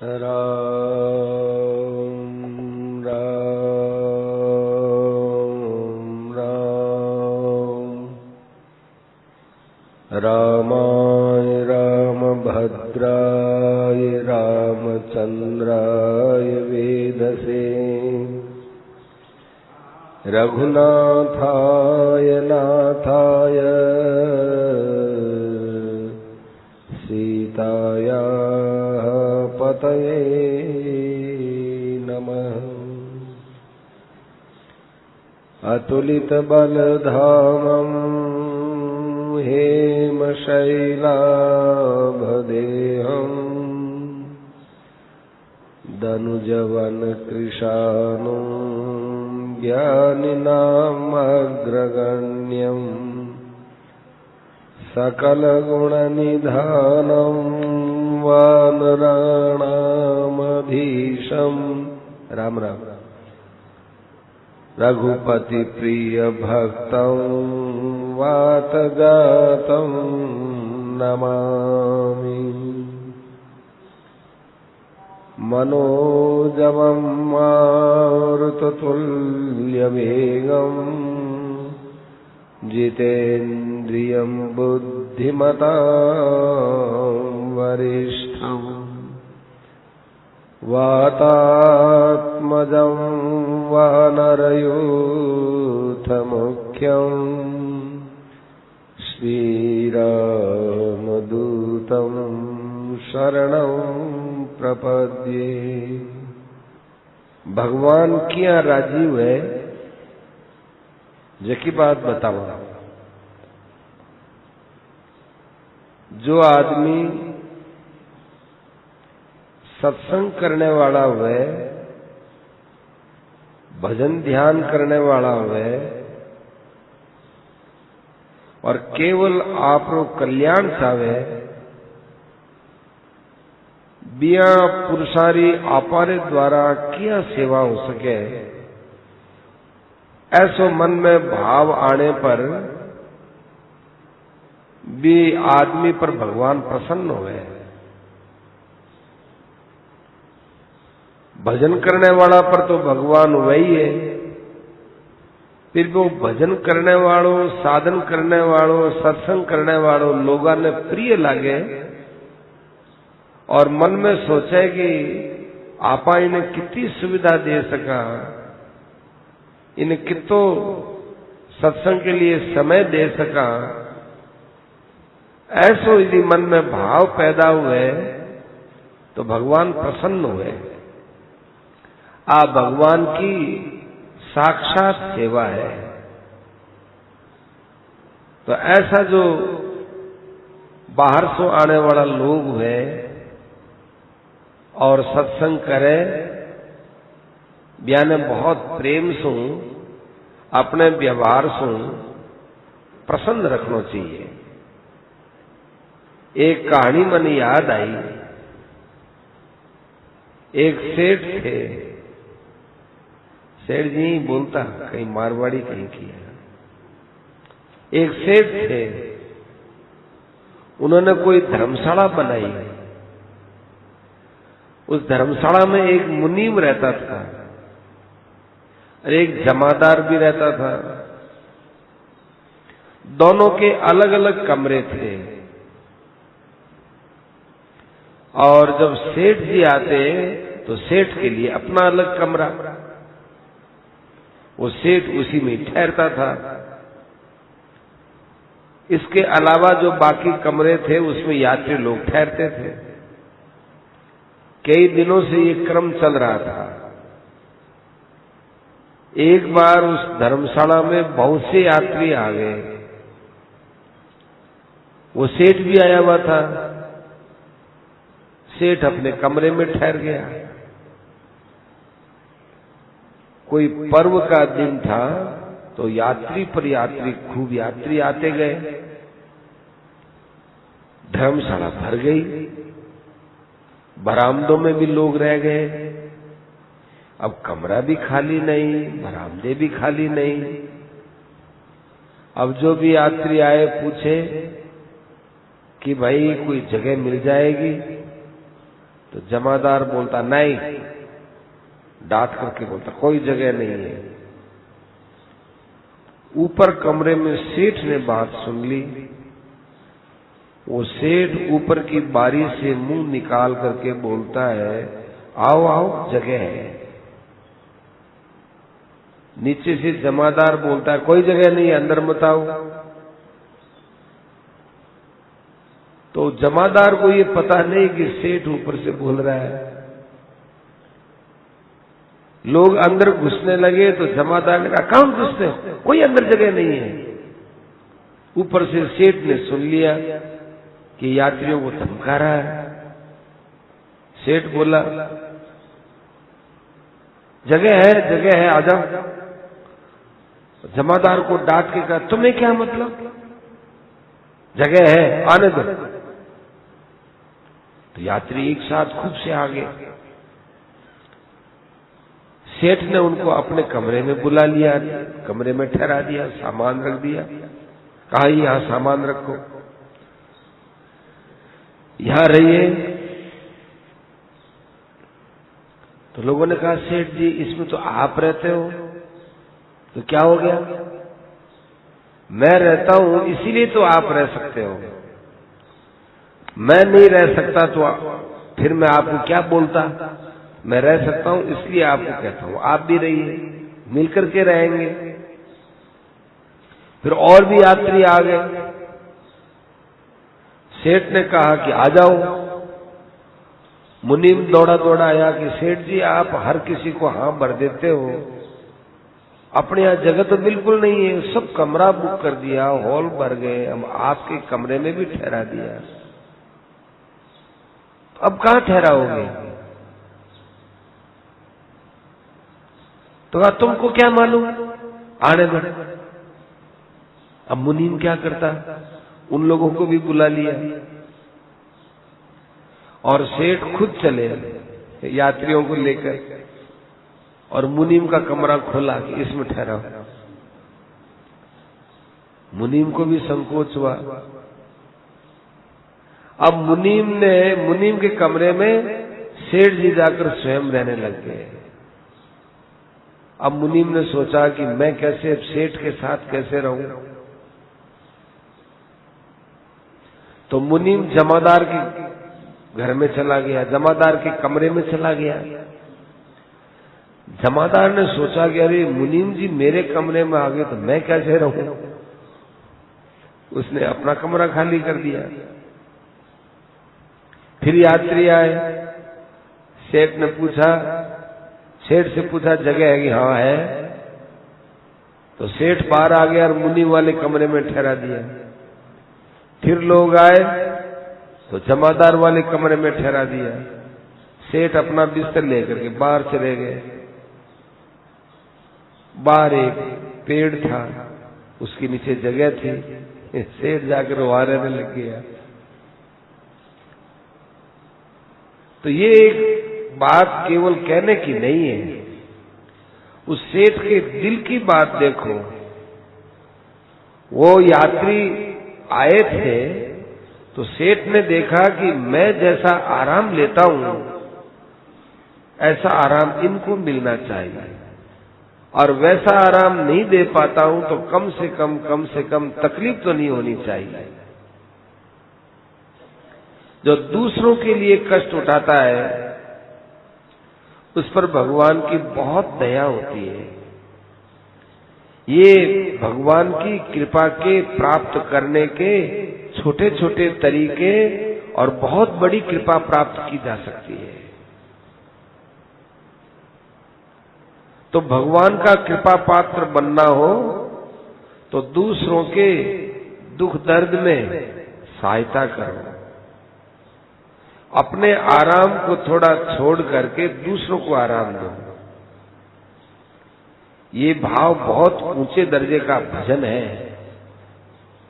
राम राम राम रामाय रामभद्राय रामचन्द्राय वेधसे रघुनाथाय नाथाय सीतायाः पतये नमः। अतुलितबलधामम् हेमशैलाभदेहम् दनुजवनकृशानुं ज्ञानिनामग्रगण्यम् सकलगुणनिधानं वानराणामधीशम् राम राम रघुपतिप्रियभक्तं वातजातं नमामि। मनोजवं मारुततुल्यवेगं जितेन्द्रियं बुद्धिमतां वरिष्ठम् वातात्मजं वानरयूथमुख्यं श्रीरामदूतं शरणं प्रपद्ये। भगवान किया राजीव है जकी बात बतावा। जो आदमी सत्संग करने वाला हुए, भजन ध्यान करने वाला हुए और केवल आपरो कल्याण चाहे, बिया पुरुषारी आपारे द्वारा किया सेवा हो सके, ऐसो मन में भाव आने पर भी आदमी पर भगवान प्रसन्न हुए। भजन करने वाला पर तो भगवान वही है, फिर वो भजन करने वालों, साधन करने वालों, सत्संग करने वालों लोगों ने प्रिय लागे और मन में सोचे कि आपा इन्हें कितनी सुविधा दे सका, इन्हें कितो सत्संग के लिए समय दे सका, ऐसो यदि मन में भाव पैदा हुए तो भगवान प्रसन्न हुए। भगवान की साक्षात सेवा है। तो ऐसा जो बाहर से आने वाला लोग है और सत्संग करे, ब्याने बहुत प्रेम से अपने व्यवहार से प्रसन्न रखना चाहिए। एक कहानी मन याद आई। एक सेठ थे, सेठ जी बोलता, कहीं मारवाड़ी कहीं किया। एक सेठ थे, उन्होंने कोई धर्मशाला बनाई। उस धर्मशाला में एक मुनीम रहता था और एक जमादार भी रहता था। दोनों के अलग अलग कमरे थे और जब सेठ जी आते तो सेठ के लिए अपना अलग कमरा, वो सेठ उसी में ठहरता था। इसके अलावा जो बाकी कमरे थे उसमें यात्री लोग ठहरते थे। कई दिनों से ये क्रम चल रहा था। एक बार उस धर्मशाला में बहुत से यात्री आ गए। वो सेठ भी आया हुआ था। सेठ अपने कमरे में ठहर गया। कोई पर्व का दिन था तो यात्री पर यात्री, खूब यात्री आते गए। धर्मशाला भर गई। बरामदों में भी लोग रह गए। अब कमरा भी खाली नहीं, बरामदे भी खाली नहीं। अब जो भी यात्री आए पूछे कि भाई कोई जगह मिल जाएगी, तो जमादार बोलता नहीं, डांट करके बोलता कोई जगह नहीं है। ऊपर कमरे में सेठ ने बात सुन ली। वो सेठ ऊपर की बारी से मुंह निकाल करके बोलता है आओ आओ जगह है। नीचे से जमादार बोलता है कोई जगह नहीं है, अंदर मत आओ। तो जमादार को ये पता नहीं कि सेठ ऊपर से बोल रहा है। लोग अंदर घुसने लगे तो जमादार ने कहा कौन घुसते हो, कोई अंदर जगह नहीं है। ऊपर से सेठ ने सुन लिया कि यात्रियों को धमका रहा है। सेठ बोला जगह है आ जाओ। जमादार को डांट के कहा तुम्हें क्या मतलब, जगह है आने दो। तो यात्री एक साथ खूब से आ गए। सेठ ने उनको अपने कमरे में बुला लिया, कमरे में ठहरा दिया, सामान रख दिया, कहा यहां सामान रखो, यहां रहिए। तो लोगों ने कहा सेठ जी इसमें तो आप रहते हो, तो क्या हो गया, मैं रहता हूं इसीलिए तो आप रह सकते हो, मैं नहीं रह सकता तो फिर मैं आपको क्या बोलता, मैं रह सकता हूं इसलिए आपको कहता हूं आप भी रहिए, मिलकर के रहेंगे। फिर और भी यात्री आ गए। सेठ ने कहा कि आ जाओ। मुनीम दौड़ा दौड़ा आया कि सेठ जी आप हर किसी को हां भर देते हो, अपने यहां जगह तो बिल्कुल नहीं है, सब कमरा बुक कर दिया, हॉल भर गए, हम आपके कमरे में भी ठहरा दिया, तो अब कहां ठहराओगे। तो कहा तुमको क्या मालूम, आने दो। अब मुनीम क्या करता, उन लोगों को भी बुला लिया और सेठ खुद चले यात्रियों को लेकर और मुनीम का कमरा खोला कि इसमें ठहराओ। मुनीम को भी संकोच हुआ। अब मुनीम के कमरे में सेठ जी जाकर स्वयं रहने लग गए। अब मुनीम ने सोचा कि मैं कैसे सेठ के साथ कैसे रहूं, तो मुनीम जमादार के घर में चला गया, जमादार के कमरे में चला गया। जमादार ने सोचा कि अरे मुनीम जी मेरे कमरे में आ गए तो मैं कैसे रहूं, उसने अपना कमरा खाली कर दिया। फिर यात्री आए, सेठ से पूछा जगह है कि हाँ है, तो सेठ बाहर आ गया और मुनीम वाले कमरे में ठहरा दिया। फिर लोग आए तो जमादार वाले कमरे में ठहरा दिया। सेठ अपना बिस्तर लेकर के बाहर चले गए। बाहर एक पेड़ था, उसके नीचे जगह थी, सेठ जाकर वहां रहने लग गया। तो ये एक बात केवल कहने की नहीं है, उस सेठ के दिल की बात देखो। वो यात्री आए थे तो सेठ ने देखा कि मैं जैसा आराम लेता हूं ऐसा आराम इनको मिलना चाहिए, और वैसा आराम नहीं दे पाता हूं तो कम से कम तकलीफ तो नहीं होनी चाहिए। जो दूसरों के लिए कष्ट उठाता है उस पर भगवान की बहुत दया होती है। ये भगवान की कृपा के प्राप्त करने के छोटे छोटे तरीके और बहुत बड़ी कृपा प्राप्त की जा सकती है। तो भगवान का कृपा पात्र बनना हो तो दूसरों के दुख दर्द में सहायता करो, अपने आराम को थोड़ा छोड़ करके दूसरों को आराम दो। ये भाव बहुत ऊंचे दर्जे का भजन है।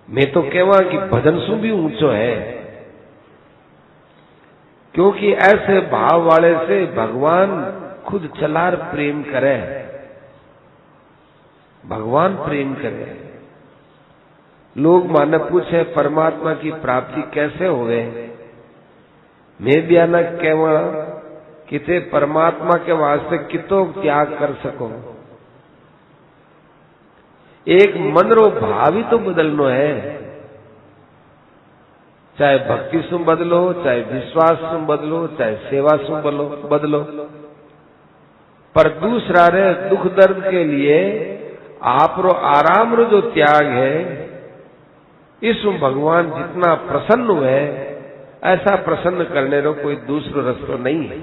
मैं तो कहवा कि भजन सु भी ऊंचो है, क्योंकि ऐसे भाव वाले से भगवान खुद चलार प्रेम करे, भगवान प्रेम करे। लोग माने पूछे परमात्मा की प्राप्ति कैसे होवे, मैं भी आना कहवा किते परमात्मा के वास्ते कितो त्याग कर सको। एक मन रो भाव ही तो बदलनो है, चाहे भक्ति सु बदलो, चाहे विश्वास सु बदलो, चाहे सेवा सु बदलो। पर दूसरा रे दुख दर्द के लिए आप रो आराम रो जो त्याग है, इस भगवान जितना प्रसन्न हुए ऐसा प्रसन्न करने रो कोई दूसरो रास्ता नहीं है।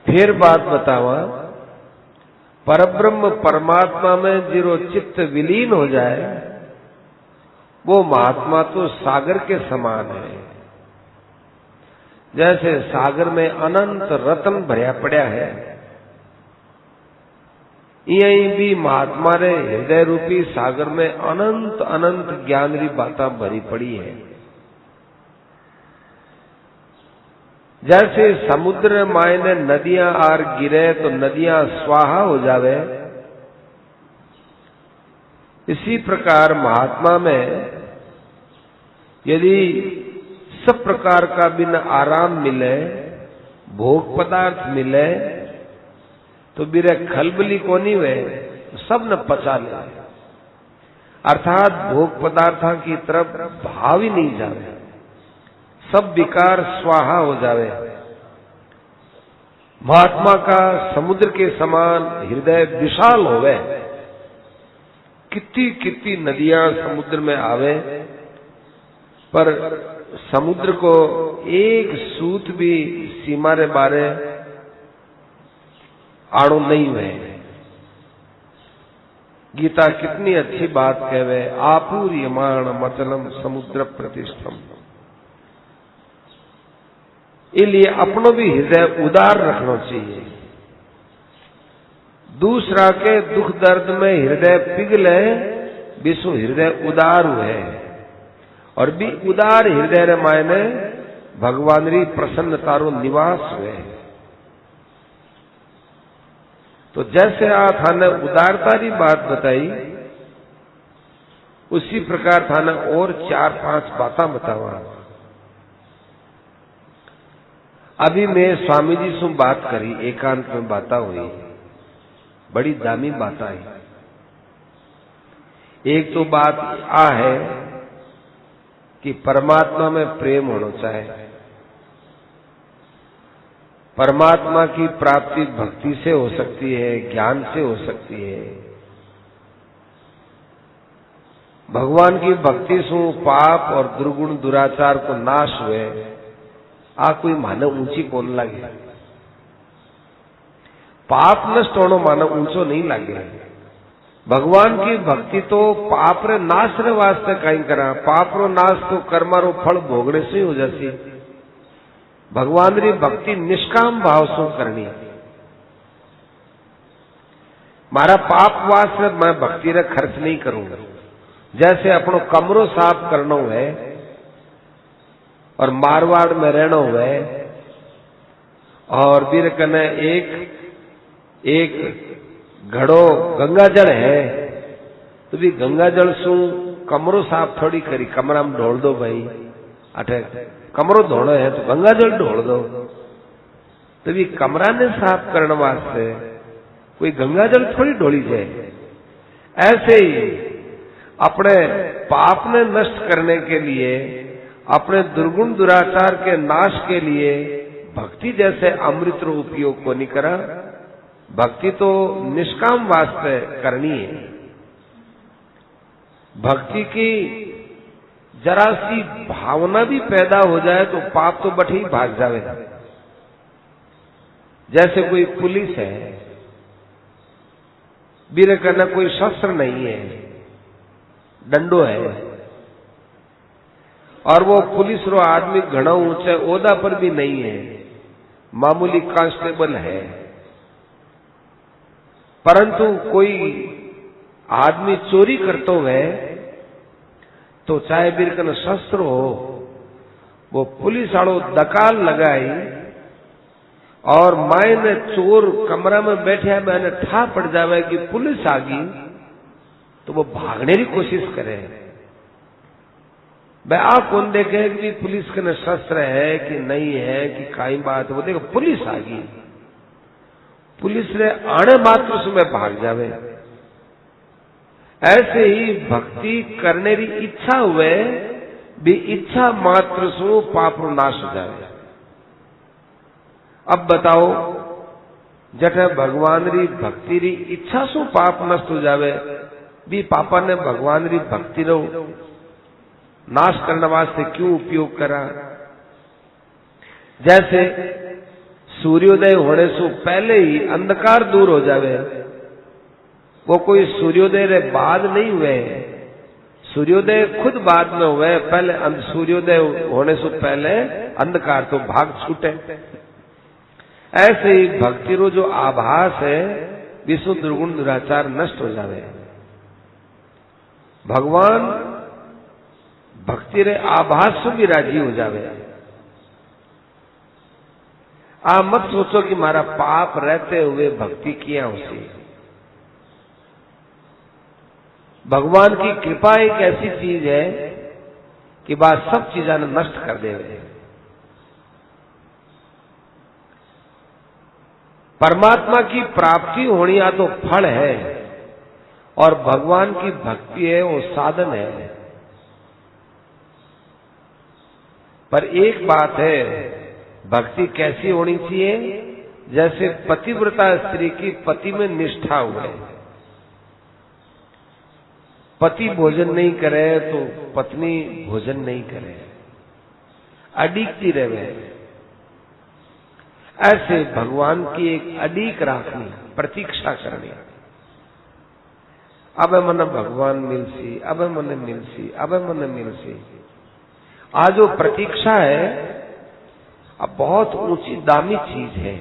फिर बात बतावा, परब्रह्म परमात्मा में जिरो चित्त विलीन हो जाए वो महात्मा तो सागर के समान है। जैसे सागर में अनंत रत्न भरिया पड़ा है, यही भी महात्मा रे हृदय रूपी सागर में अनंत अनंत ज्ञान री बातें भरी पड़ी है। जैसे समुद्र मायने नदियां आर गिरे तो नदियां स्वाहा हो जावे, इसी प्रकार महात्मा में यदि सब प्रकार का बिना आराम मिले, भोग पदार्थ मिले, तो बिरे खलबली कोनी हुए, सब न पचा ले, अर्थात भोग पदार्था की तरफ भाव ही नहीं जावे, सब विकार स्वाहा हो जावे। महात्मा का समुद्र के समान हृदय विशाल होवे, कितनी कितनी नदियां समुद्र में आवे, पर समुद्र को एक सूत भी सीमा रे बारे आड़ो नहीं हुए। गीता कितनी अच्छी बात कहवे, आपूर्यमाण मचलम समुद्र प्रतिष्ठम। इसलिए अपनो भी हृदय उदार रखना चाहिए। दूसरा के दुख दर्द में हृदय पिघले, विश्व हृदय उदार हुए, और भी उदार हृदय रे मायने भगवान री प्रसन्नता रो निवास हुए। तो जैसे आप थाने उदारता री बात बताई, उसी प्रकार थाने और 4-5 बातें बतावा। अभी मैं स्वामी जी से बात करी, एकांत में बातें हुई, बड़ी दामी बातें आई। एक तो बात आ है कि परमात्मा में प्रेम होना चाहिए। परमात्मा की प्राप्ति भक्ति से हो सकती है, ज्ञान से हो सकती है। भगवान की भक्ति से पाप और दुर्गुण दुराचार को नाश हुए, आ कोई मानव ऊंची कौन लगे। पाप नष्ट होना मानव ऊंचो नहीं लगे। भगवान की भक्ति तो पाप रे नाश रे वास्ते कहीं करा, पाप रो नाश तो कर्मा रो फल भोगने से ही हो जाती। भगवान री भक्ति निष्काम भाव से करनी। मारा पाप वास्ते मैं भक्ति रे खर्च नहीं करूंगा। जैसे अपनो कमरो साफ करना है और मारवाड़ में रहना है, और बीर कने एक घड़ो गंगा जल है, तो भी गंगा जल सु कमरो साफ थोड़ी करी, कमरा में ढोल दो भाई, अठे कमरो धोना है तो गंगा जल ढोल दो। तो भी कमरा ने साफ करने वास्ते कोई गंगा जल थोड़ी ढोली जाए। ऐसे ही अपने पाप ने नष्ट करने के लिए, अपने दुर्गुण दुराचार के नाश के लिए भक्ति जैसे अमृत रो उपयोग को नहीं करा। भक्ति तो निष्काम वास्ते करनी है। भक्ति की जरा सी भावना भी पैदा हो जाए तो पाप तो बट ही भाग जाएगा। जैसे कोई पुलिस है, बीरे करना कोई शस्त्र नहीं है, डंडो है, और वो पुलिस रो आदमी घना ऊंचे ओहदा पर भी नहीं है, मामूली कांस्टेबल है, परंतु कोई आदमी चोरी करतो है तो चाहे बिरकन शस्त्र हो, वो पुलिस वालों दकाल लगाई और मायने चोर कमरा में बैठे मैंने ठा पड़ जावे कि पुलिस आ गई, तो वो भागने की कोशिश करे। भाई आप कौन देखे कि पुलिस के न शस्त्र है कि नहीं है कि काई बात है, वो देखो पुलिस आ गई, पुलिस ने आने मात्र से मैं भाग जावे। ऐसे ही भक्ति करने की इच्छा हुए भी इच्छा मात्र सु पाप नाश हो जाए। अब बताओ जठे भगवान री भक्ति री इच्छा सु पाप नष्ट हो जावे भी पापा ने भगवान री भक्ति रो नाश करने वास्ते क्यों उपयोग करा। जैसे सूर्योदय होने से पहले ही अंधकार दूर हो जावे, वो कोई सूर्योदय रे बाद नहीं हुए, सूर्योदय खुद बाद में हुए, पहले सूर्योदय होने से पहले अंधकार तो भाग छूटे। ऐसे ही भक्ति रो जो आभास है विश्व दुर्गुण दुराचार नष्ट हो जावे। भगवान भक्ति रे आभास से भी राजी हो जावे। आप मत सोचो कि मारा पाप रहते हुए भक्ति किया उसे। भगवान की कृपा एक ऐसी चीज है कि बात सब चीजें नष्ट कर देवे। परमात्मा की प्राप्ति होनी या तो फल है और भगवान की भक्ति है वो साधन है। पर एक बात है, भक्ति कैसी होनी चाहिए, जैसे पतिव्रता स्त्री की पति में निष्ठा हुए। पति भोजन नहीं करे तो पत्नी भोजन नहीं करे, अडिगती रहे। ऐसे भगवान की एक अडीक राखनी, प्रतीक्षा करनी। अब मन भगवान मिलसी, अब मन मिलसी, अब मन मिलसी। आज जो प्रतीक्षा है अब बहुत ऊंची दामी चीज है।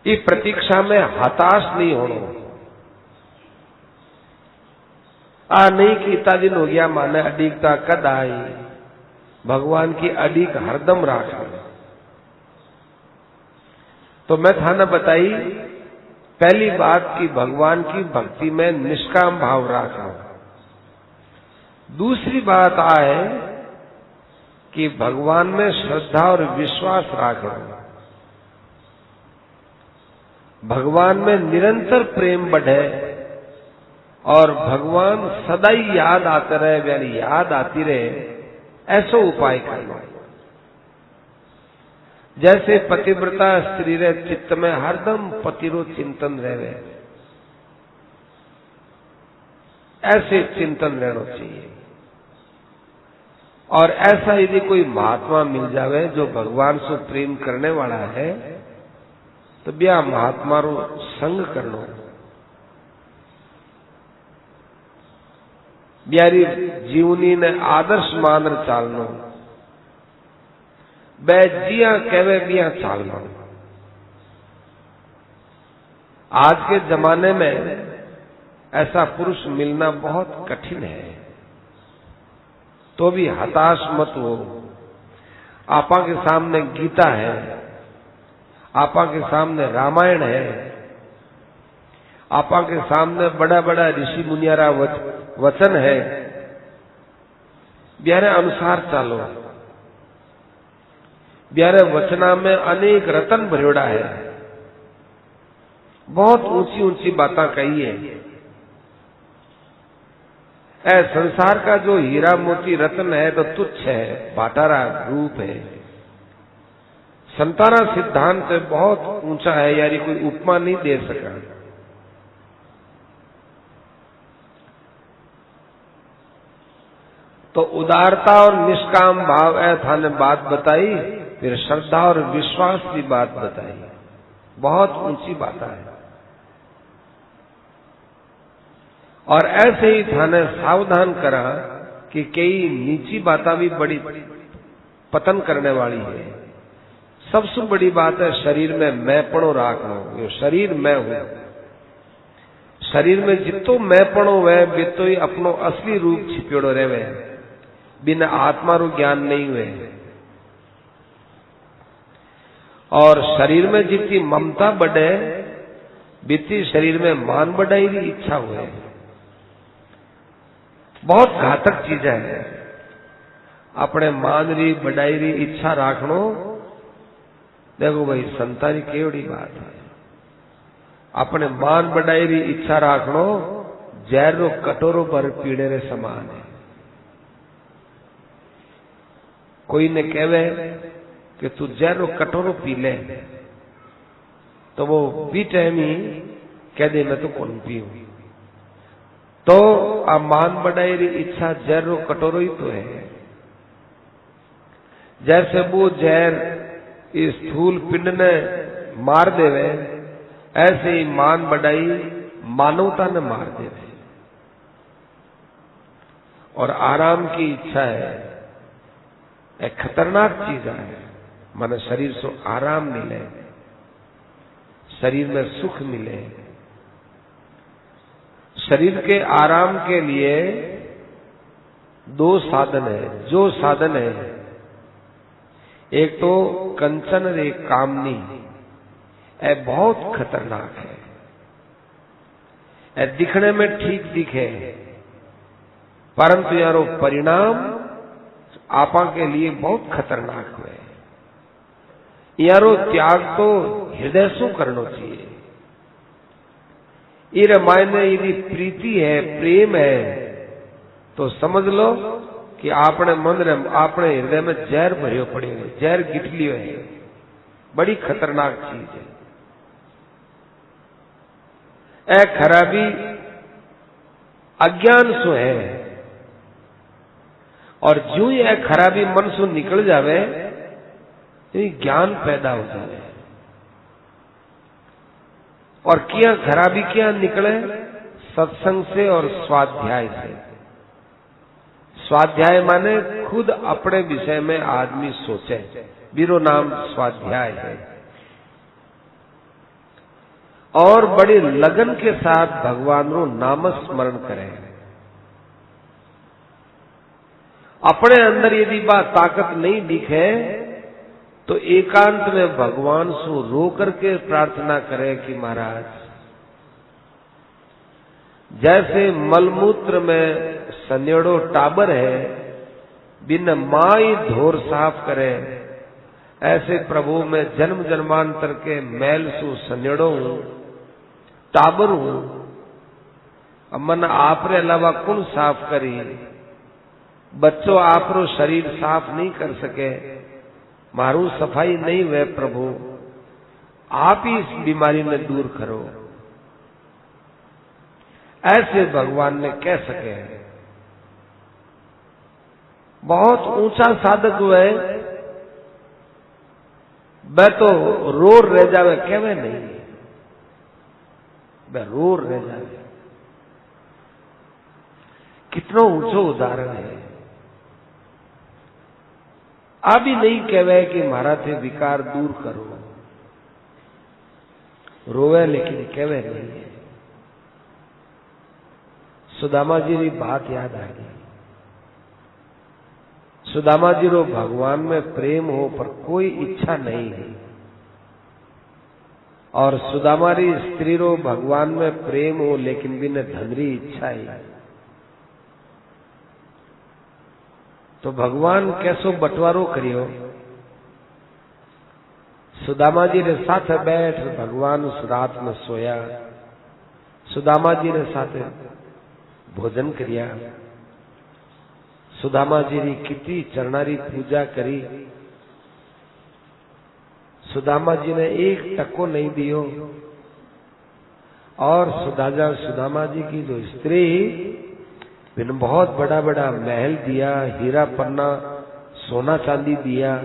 ये प्रतीक्षा में हताश नहीं होना। नहीं कि इतना दिन हो गया माने अडीकता कद आई, भगवान की अडीक हरदम राखना। तो मैं थाना बताई पहली बात कि भगवान की भक्ति में निष्काम भाव रखना। दूसरी बात आए कि भगवान में श्रद्धा और विश्वास रखना। भगवान में निरंतर प्रेम बढ़े और भगवान सदा ही याद आते रहे, यानी याद आती रहे, ऐसा उपाय करना। जैसे पतिव्रता स्त्री रे चित्त में हरदम पतिरो चिंतन रहे, ऐसे चिंतन रहना चाहिए। और ऐसा यदि कोई महात्मा मिल जावे जो भगवान से प्रेम करने वाला है तो ब्याह महात्मा रो संग करना। ब्यारी जीवनी ने आदर्श मान चालनो, बे जिया कहवे बिया चालना। आज के जमाने में ऐसा पुरुष मिलना बहुत कठिन है। तो भी हताश मत हो। आपा के सामने गीता है, आपा के सामने रामायण है, आपा के सामने बड़ा बड़ा ऋषि मुनियारा वचन है। ब्यारे अनुसार चालो। ब्यारे वचना में अनेक रतन भरोड़ा है, बहुत ऊंची ऊंची बातें कही है। संसार का जो हीरा मोती रत्न है तो तुच्छ है, बाटारा रूप है। संताना सिद्धांत बहुत ऊंचा है, यानी कोई उपमा नहीं दे सका। तो उदारता और निष्काम भाव था ने बात बताई, फिर श्रद्धा और विश्वास की बात बताई। बहुत ऊंची बात है। और ऐसे ही थाने सावधान करा कि कई नीची बातें भी बड़ी पतन करने वाली है। सबसे बड़ी बात है शरीर में मैंपणो राखना। ये शरीर मैं हूं, शरीर में जितो मैंपणो वह बितो ही अपनो असली रूप छिपेड़ो रहे, बिना आत्मा रो ज्ञान नहीं हुए। और शरीर में जितनी ममता बढ़े बीती शरीर में मान बढ़ाई की इच्छा हुए। बहुत घातक चीज है। अपने मान री बढ़ाई री इच्छा राखनो, देखो भाई संतारी केवड़ी बात है। अपने मान बढ़ाई री इच्छा राखनो जहर रो कटोरो पर पीड़े रे समान है। कोई ने कहवे कि तू जहर रो कटोरो पी ले, तो वो भी टाइम ही कह दे मैं तो कौन पीऊं। तो आ मान बढ़ाई री इच्छा जहर रो कटोरो ही तो है। जैसे वो जहर इस स्थूल पिंड ने मार देवे, ऐसे ही मान बढ़ाई मानवता ने मार देवे। और आराम की इच्छा है एक खतरनाक चीज है। माने शरीर से आराम मिले, शरीर में सुख मिले। शरीर के आराम के लिए दो साधन है। जो साधन है, एक तो कंचन रे कामनी, ये बहुत खतरनाक है। ये दिखने में ठीक दिखे, परंतु यारो परिणाम आपा के लिए बहुत खतरनाक हुए। यारो त्याग तो हृदय से करना चाहिए। इरे मायने यदि प्रीति है, प्रेम है, तो समझ लो कि आपने मन रे आपने हृदय में जहर भरियो पड़े हुए, जहर गिठलियो है। बड़ी खतरनाक चीज है। ए खराबी अज्ञान सो है, और जो ये खराबी मन से निकल जावे तो ज्ञान पैदा हो जाए। और क्या खराबी क्या निकले? सत्संग से और स्वाध्याय से। स्वाध्याय माने खुद अपने विषय में आदमी सोचे, बीरो नाम स्वाध्याय है। और बड़े लगन के साथ भगवान रो नाम स्मरण करें। अपने अंदर यदि बात ताकत नहीं दिखे तो एकांत में भगवान से रो करके प्रार्थना करें कि महाराज, जैसे मलमूत्र में सनेड़ो टाबर है, बिन माई धोर साफ करे, ऐसे प्रभु में जन्म जन्मांतर के मैल सु सनेड़ो हूं, टाबर हूं। अब मन आप रे अलावा कौन साफ करी? बच्चों आप रो शरीर साफ नहीं कर सके, मारू सफाई नहीं वे प्रभु, आप ही इस बीमारी में दूर करो। ऐसे भगवान ने कह सके। बहुत ऊंचा साधक हुए, वह तो रोर रह जावे, कहवे नहीं, वह रोर रह जावे। कितना ऊंचो उदाहरण है। अभी नहीं कहवे कि मारा थे विकार दूर करो, रोवे लेकिन कहवे नहीं है। सुदामा जी की बात याद आ गई। सुदामा जी रो भगवान में प्रेम हो पर कोई इच्छा नहीं है, और सुदामा री स्त्री रो भगवान में प्रेम हो लेकिन बिना धनरी इच्छा है। तो भगवान कैसो बंटवारो करियो? सुदामा जी रे साथ बैठ भगवान उस रात में सोया, सुदामा जी रे साथ भोजन करिया, सुदामा जी री कितनी चरणारी पूजा करी। सुदामा जी ने एक टको नहीं दियो, और सुदामा जी की जो स्त्री बिन बहुत बड़ा बड़ा महल दिया, हीरा पन्ना सोना चांदी दिया।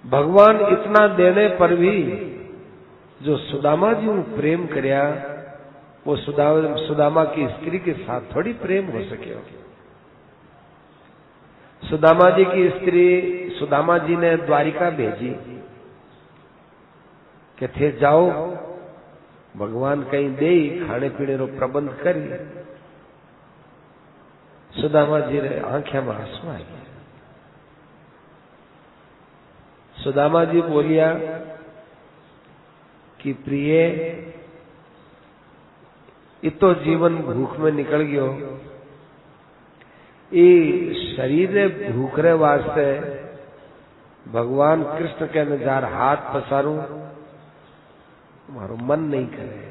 भगवान इतना देने पर भी जो सुदामा जी को प्रेम करया, वो सुदामा की स्त्री के साथ थोड़ी प्रेम हो सके। सुदामा जी की स्त्री सुदामा जी ने द्वारिका भेजी कि थे जाओ भगवान कहीं दे खाने पीने रो प्रबंध करी। सुदामा जी रे आंखें में आंसू आ गया। सुदामा जी बोलिया कि प्रिय इतो जीवन भूख में निकल गयो। ये शरीर भूख रे वास्ते भगवान कृष्ण के नजार हाथ पसारूं, मारो मन नहीं करे।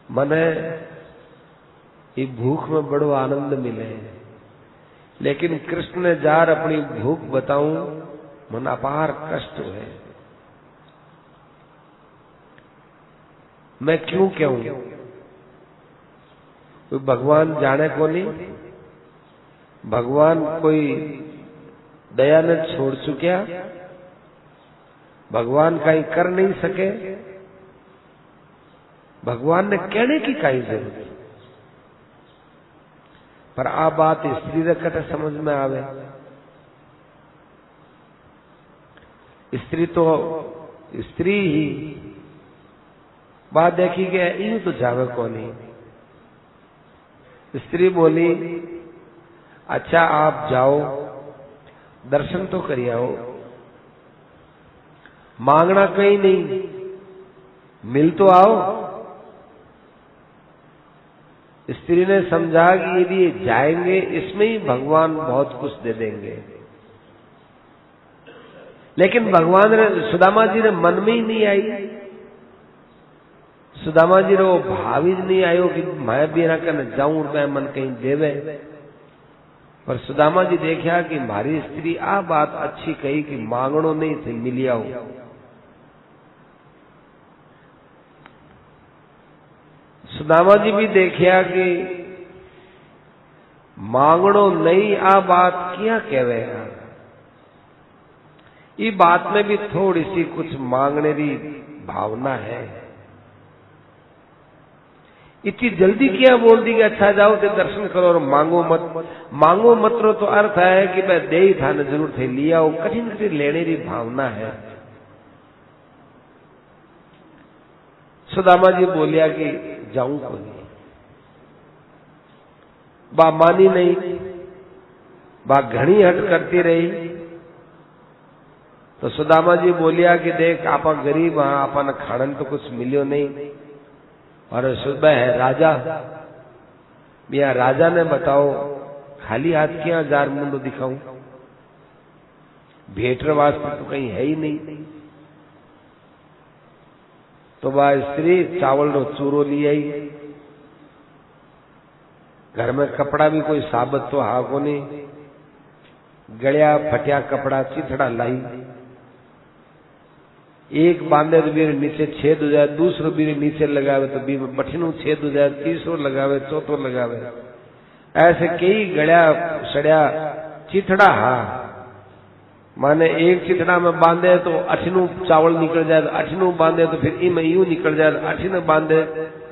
मने ये भूख में बड़ो आनंद मिले, लेकिन कृष्ण ने जार अपनी भूख बताऊं, मन अपार कष्ट है। मैं क्यों कहूं? कोई भगवान जाने को नहीं, भगवान कोई दया ने छोड़ चुक्या, भगवान कहीं कर नहीं सके, भगवान ने कहने की कहीं जरूरत। पर आ बात स्त्री रे कटे समझ में आवे। स्त्री तो स्त्री ही बात देखी गया, यूं तो जावे को नहीं। स्त्री बोली, अच्छा आप जाओ, दर्शन तो करिए आओ, मांगना कहीं नहीं, मिल तो आओ। स्त्री ने समझा कि यदि जाएंगे इसमें ही भगवान बहुत कुछ दे देंगे, लेकिन भगवान ने सुदामा जी ने मन में ही नहीं आई। सुदामा जी रो भाव ही नहीं आयो कि मैं भी ना कर जाऊं, मैं मन कहीं देवे। पर सुदामा जी देखा कि मारी स्त्री आ बात अच्छी कही कि मांगणो नहीं थे, मिलिया हो। सुदामा जी भी देखा कि मांगणो नहीं आ बात क्या कहवे। ये बात में भी थोड़ी सी कुछ मांगने की भावना है। इतनी जल्दी क्या बोल दी कि अच्छा जाओ तो दर्शन करो और मांगो मत। मांगो मत रो तो अर्थ है कि मैं दे ही था न जरूर थे, लिया हो। कठिन कठिन लेने की भावना है। सुदामा जी बोलिया कि जाऊं को नहीं। बा मानी नहीं, बा घनी हट करती रही। तो सुदामा जी बोलिया कि देख आपा गरीब हाँ, आपा ने खाने तो कुछ मिलियो नहीं, और सुबह है राजा, बिया राजा ने बताओ खाली हाथ क्या जार मुंडो दिखाऊं, भेंटर वास्ते तो कहीं है ही नहीं। तो बा स्त्री चावल रो चूरो ली आई। घर में कपड़ा भी कोई साबत तो हा को नहीं, गलिया फटिया कपड़ा चिथड़ा लाई। एक बांधे तो बीरे नीचे छेद हो जाए, दूसरो बीरे नीचे लगावे तो बीरे बठिनू छेद हो जाए, तीसरो लगावे, चौथो लगावे। ऐसे कई गलिया सड़िया चिथड़ा हा, माने एक चिथड़ा में बांधे तो अठनू चावल निकल जाए, अठनू बांधे तो फिर इम यूं निकल जाए, अठन बांधे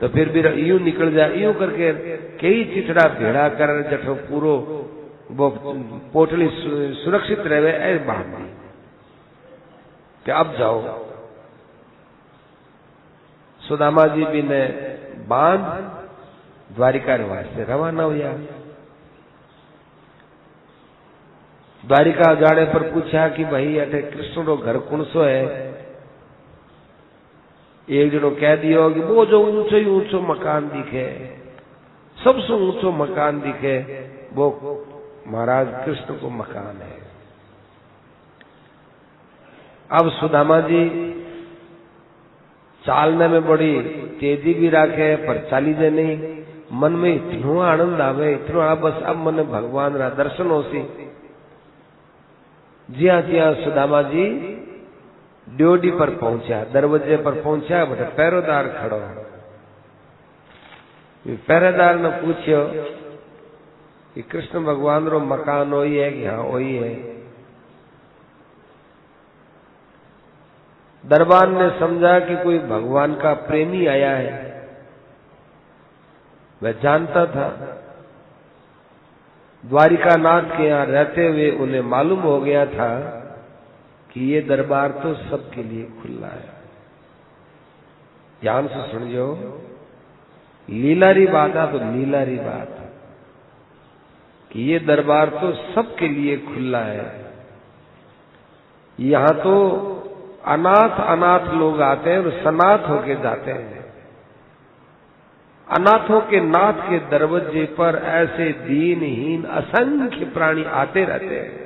तो फिर भी यूं निकल जाए। यूं करके कई चिथड़ा भेड़ा कर जठो पूरो वो पोटली सुरक्षित रहे ऐसे बांध दी कि अब जाओ। सुदामा जी भी ने बांध द्वारिका वास्ते रवाना हुआ। द्वारिका जाने पर पूछा कि भाई अठे कृष्ण रो घर कौन सो है। एक जनो कह दियो कि वो जो ऊंचो ही ऊंचो मकान दिखे, सबसे ऊंचो मकान दिखे, वो महाराज कृष्ण को मकान है। अब सुदामा जी चालने में बड़ी तेजी भी राखे, पर चाली दे नहीं। मन में इतना आनंद आवे, इतना बस अब मन भगवान रा दर्शन हो सी। ज्या ज्या सुदामा जी ड्योडी पर पहुंचा, दरवाजे पर पहुंचा, बटे पहरेदार खड़ो। पहरेदार ने पूछो कि कृष्ण भगवान रो मकान वही है कि हाँ वही है। दरबार ने समझा कि कोई भगवान का प्रेमी आया है। वह जानता था द्वारिका नाथ के यहाँ रहते हुए उन्हें मालूम हो गया था कि ये दरबार तो सबके लिए खुला है। ध्यान से सुनियो, लीलारी बात है तो लीलारी बात है कि ये दरबार तो सबके लिए खुला है। यहाँ तो अनाथ अनाथ लोग आते हैं और सनाथ होके जाते हैं। अनाथों के नाथ के दरवाजे पर ऐसे दीनहीन असंख्य प्राणी आते रहते हैं।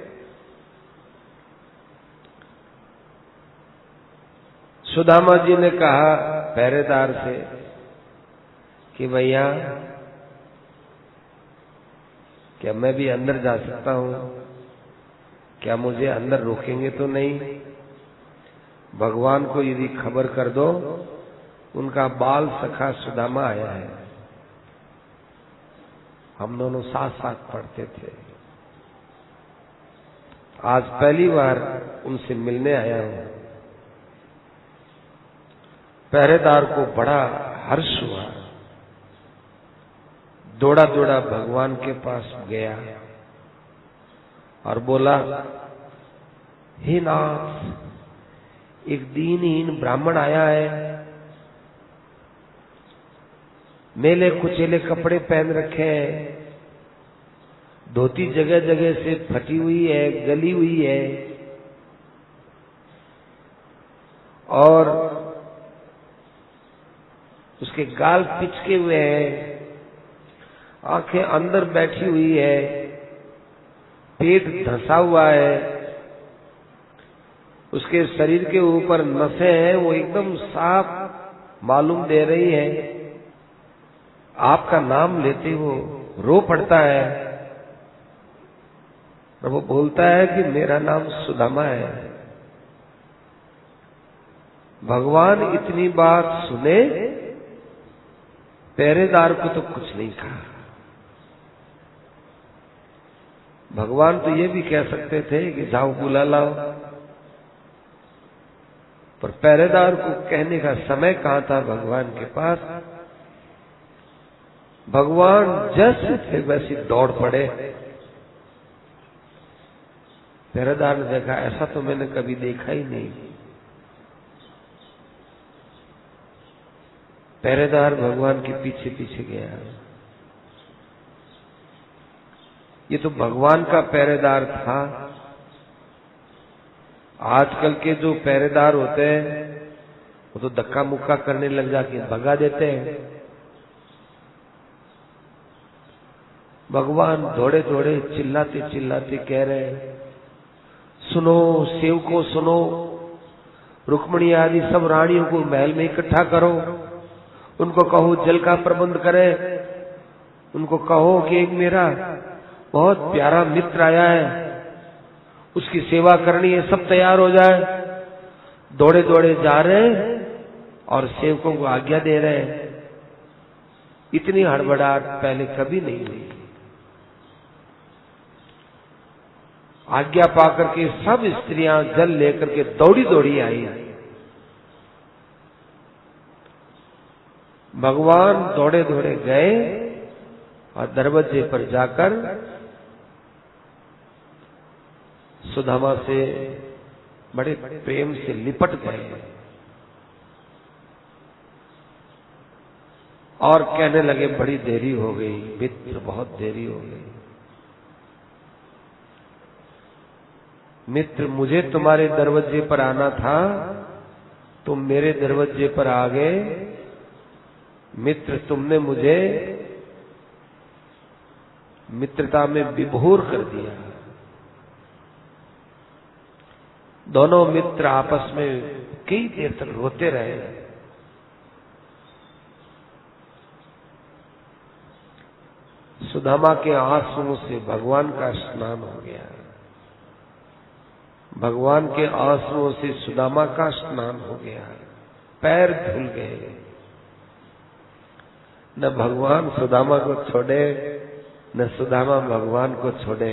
सुदामा जी ने कहा पहरेदार से कि भैया, क्या मैं भी अंदर जा सकता हूं? क्या मुझे अंदर रोकेंगे तो नहीं? भगवान को यदि खबर कर दो, उनका बाल सखा सुदामा आया है, हम दोनों साथ साथ पढ़ते थे, आज पहली बार उनसे मिलने आया हूं। पहरेदार को बड़ा हर्ष हुआ, दौड़ा दौड़ा भगवान के पास गया और बोला, हे नाथ, एक दीनहीन ब्राह्मण आया है, मेले कुचेले कपड़े पहन रखे हैं, धोती जगह जगह से फटी हुई है, गली हुई है, और उसके गाल पिचके हुए हैं, आंखें अंदर बैठी हुई है, पेट धंसा हुआ है, उसके शरीर के ऊपर नसें हैं, वो एकदम साफ मालूम दे रही है। आपका नाम लेते वो रो पड़ता है और वो बोलता है कि मेरा नाम सुदामा है। भगवान इतनी बात सुने, पहरेदार को तो कुछ नहीं कहा। भगवान तो ये भी कह सकते थे कि जाओ बुला लाओ, पर पहरेदार को कहने का समय कहां था भगवान के पास। भगवान जैसे थे वैसे दौड़ पड़े। पहरेदार ने देखा, ऐसा तो मैंने कभी देखा ही नहीं। पहरेदार भगवान के पीछे पीछे गया। ये तो भगवान का पहरेदार था। आजकल के जो पहरेदार होते हैं वो तो धक्का मुक्का करने लग जाके भगा देते हैं। भगवान दौड़े दौड़े चिल्लाते चिल्लाते कह रहे हैं, सुनो सेवकों सुनो, रुक्मणी आदि सब रानियों को महल में इकट्ठा करो, उनको कहो जल का प्रबंध करें, उनको कहो कि एक मेरा बहुत प्यारा मित्र आया है, उसकी सेवा करनी है, सब तैयार हो जाए। दौड़े दौड़े जा रहे हैं और सेवकों को आज्ञा दे रहे हैं। इतनी हड़बड़ाहट पहले कभी नहीं हुई। आज्ञा पाकर के सब स्त्रियां जल लेकर के दौड़ी दौड़ी आई। भगवान दौड़े दौड़े गए और दरवाजे पर जाकर सुदामा से बड़े प्रेम से लिपट गए और कहने लगे, बड़ी देरी हो गई मित्र, बहुत देरी हो गई। मित्र, मुझे तुम्हारे दरवाजे पर आना था, तुम मेरे दरवाजे पर आ गए। मित्र, तुमने मुझे मित्रता में विभोर कर दिया। दोनों मित्र आपस में कई देर तक रोते रहे। सुदामा के आंसुओं से भगवान का स्नान हो गया। भगवान के आंसुओं से सुदामा का स्नान हो गया। पैर धुल गए। न भगवान सुदामा को छोड़े, न सुदामा भगवान को छोड़े।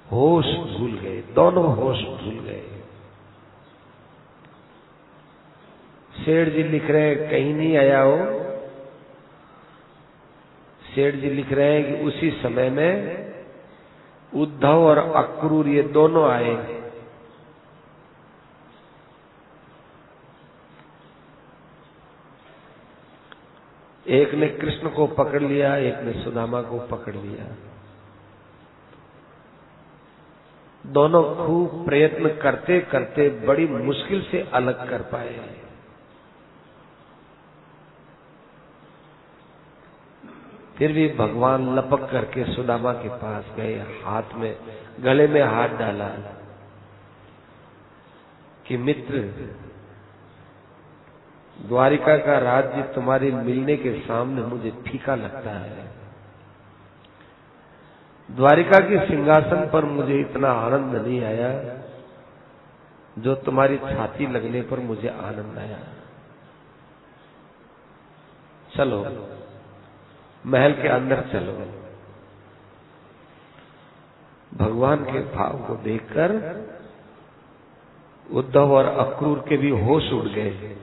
होश भूल गए, दोनों होश भूल गए। सेठ जी लिख रहे हैं, कहीं नहीं आया हो। सेठ जी लिख रहे हैं कि उसी समय में उद्धव और अक्रूर ये दोनों आए। एक ने कृष्ण को पकड़ लिया, एक ने सुदामा को पकड़ लिया। दोनों खूब प्रयत्न करते करते बड़ी मुश्किल से अलग कर पाए। फिर भी भगवान लपक करके सुदामा के पास गए, हाथ में गले में हाथ डाला कि मित्र, द्वारिका का राज्य तुम्हारे मिलने के सामने मुझे फीका लगता है। द्वारिका के सिंहासन पर मुझे इतना आनंद नहीं आया जो तुम्हारी छाती लगने पर मुझे आनंद आया। चलो महल के अंदर चलो। भगवान के भाव को देखकर उद्धव और अक्रूर के भी होश उड़ गए।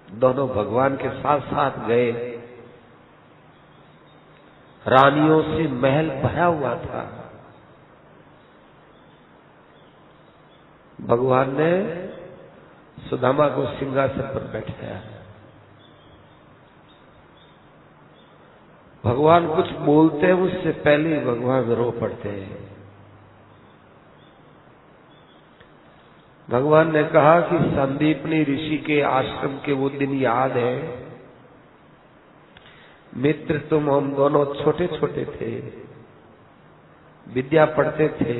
दोनों भगवान के साथ साथ गए। रानियों से महल भरा हुआ था। भगवान ने सुदामा को सिंहासन पर बैठाया। भगवान कुछ बोलते हैं उससे पहले ही भगवान रो पड़ते हैं। भगवान ने कहा कि संदीपनी ऋषि के आश्रम के वो दिन याद है मित्र, तुम हम दोनों छोटे छोटे थे, विद्या पढ़ते थे।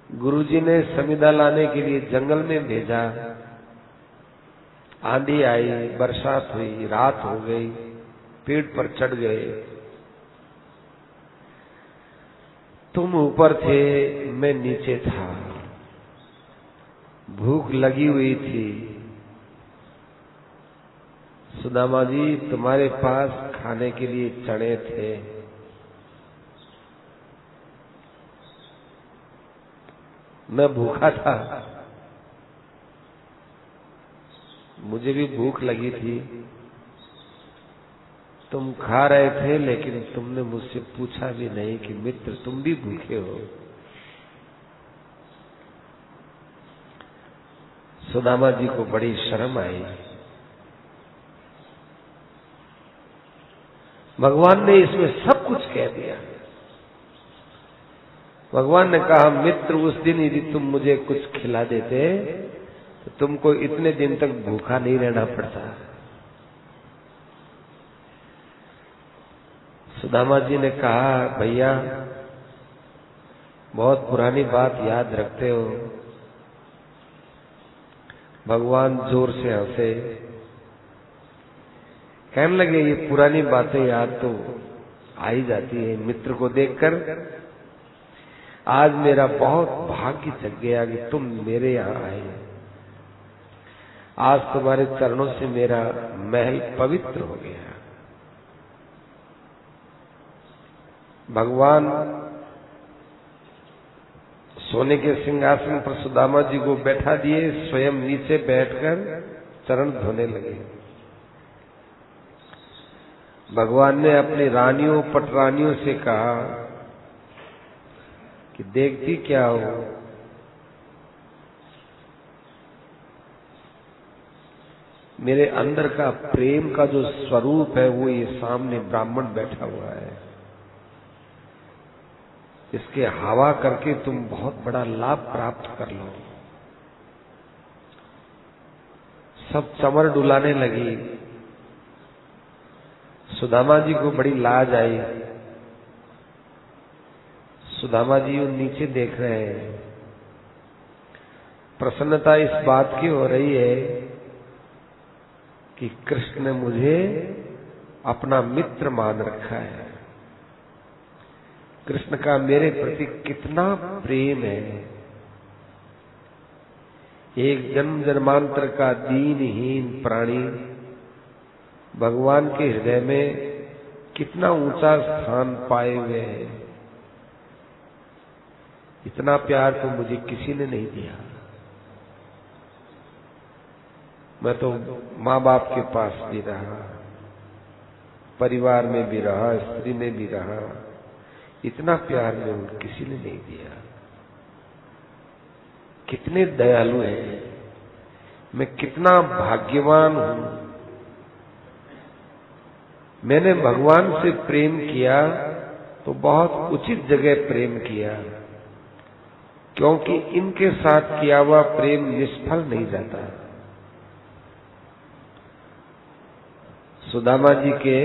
गुरुजी ने समिधा लाने के लिए जंगल में भेजा। आंधी आई, बरसात हुई, रात हो गई, पेड़ पर चढ़ गए। तुम ऊपर थे, मैं नीचे था। भूख लगी हुई थी। सुदामा जी, तुम्हारे पास खाने के लिए चने थे। मैं भूखा था, मुझे भी भूख लगी थी। तुम खा रहे थे, लेकिन तुमने मुझसे पूछा भी नहीं कि मित्र तुम भी भूखे हो। सुदामा जी को बड़ी शर्म आई। भगवान ने इसमें सब कुछ कह दिया। भगवान ने कहा, मित्र उस दिन यदि तुम मुझे कुछ खिला देते तो तुमको इतने दिन तक भूखा नहीं रहना पड़ता। सुदामा जी ने कहा, भैया बहुत पुरानी बात याद रखते हो। भगवान जोर से हंसे, कहने लगे, ये पुरानी बातें याद तो आ ही जाती है। मित्र को देखकर आज मेरा बहुत भाग्य जग गया कि तुम मेरे यहाँ आए। आज तुम्हारे चरणों से मेरा महल पवित्र हो गया। भगवान सोने के सिंहासन पर सुदामा जी को बैठा दिए, स्वयं नीचे बैठकर चरण धोने लगे। भगवान ने अपनी रानियों पटरानियों से कहा कि देखती क्या हो, मेरे अंदर का प्रेम का जो स्वरूप है वो ये सामने ब्राह्मण बैठा हुआ है। इसके हवा करके तुम बहुत बड़ा लाभ प्राप्त कर लो। सब चमर डुलाने लगी। सुदामा जी को बड़ी लाज आई। सुदामा जी नीचे देख रहे हैं। प्रसन्नता इस बात की हो रही है कि कृष्ण ने मुझे अपना मित्र मान रखा है। कृष्ण का मेरे प्रति कितना प्रेम है। एक जन्म जन्मांतर का दीनहीन प्राणी भगवान के हृदय में कितना ऊंचा स्थान पाए हुए है। इतना प्यार तो मुझे किसी ने नहीं दिया। मैं तो माँ बाप के पास भी रहा, परिवार में भी रहा, स्त्री में भी रहा, इतना प्यार मुझे किसी ने नहीं दिया। कितने दयालु हैं, मैं कितना भाग्यवान हूं। मैंने भगवान से प्रेम किया तो बहुत उचित जगह प्रेम किया, क्योंकि इनके साथ किया हुआ प्रेम निष्फल नहीं जाता। सुदामा जी के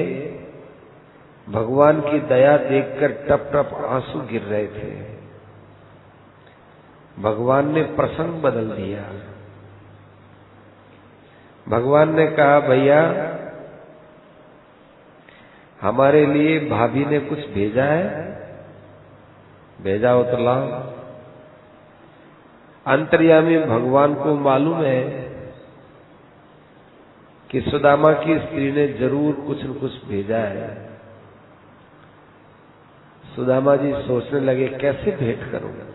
भगवान की दया देखकर टप टप आंसू गिर रहे थे। भगवान ने प्रसंग बदल दिया। भगवान ने कहा, भैया हमारे लिए भाभी ने कुछ भेजा है, भेजा हो तो लाओ। अंतर्यामी भगवान को मालूम है कि सुदामा की स्त्री ने जरूर कुछ न कुछ भेजा है। सुदामा जी सोचने लगे, कैसे भेंट करूंगा।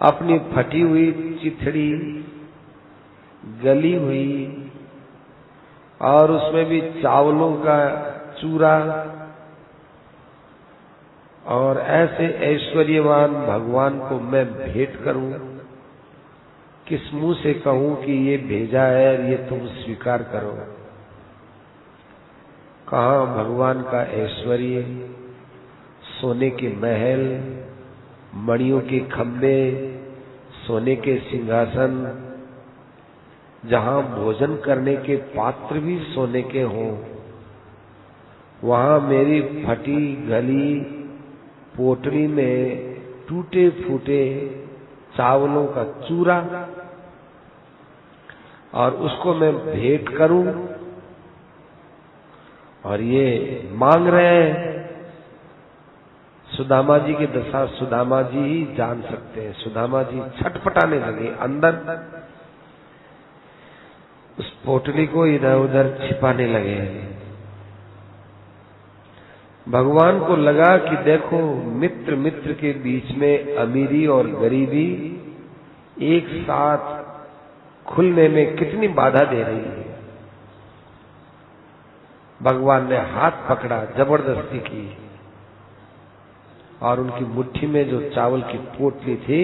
अपनी फटी हुई चिथड़ी, गली हुई और उसमें भी चावलों का चूरा, और ऐसे ऐश्वर्यवान भगवान को मैं भेंट करूं, किस मुंह से कहूं कि ये भेजा है, ये तुम स्वीकार करो। कहां भगवान का ऐश्वर्य, सोने के महल, मणियों के खंबे, सोने के सिंहासन, जहां भोजन करने के पात्र भी सोने के हों, वहां मेरी फटी गली पोटली में टूटे फूटे चावलों का चूरा, और उसको मैं भेंट करूं। और ये मांग रहे हैं। सुदामा जी की दशा सुदामा जी ही जान सकते हैं। सुदामा जी छटपटाने लगे, अंदर उस पोटली को इधर उधर छिपाने लगे। भगवान को लगा कि देखो, मित्र मित्र के बीच में अमीरी और गरीबी एक साथ खुलने में कितनी बाधा दे रही है। भगवान ने हाथ पकड़ा, जबरदस्ती की, और उनकी मुट्ठी में जो चावल की पोटली थी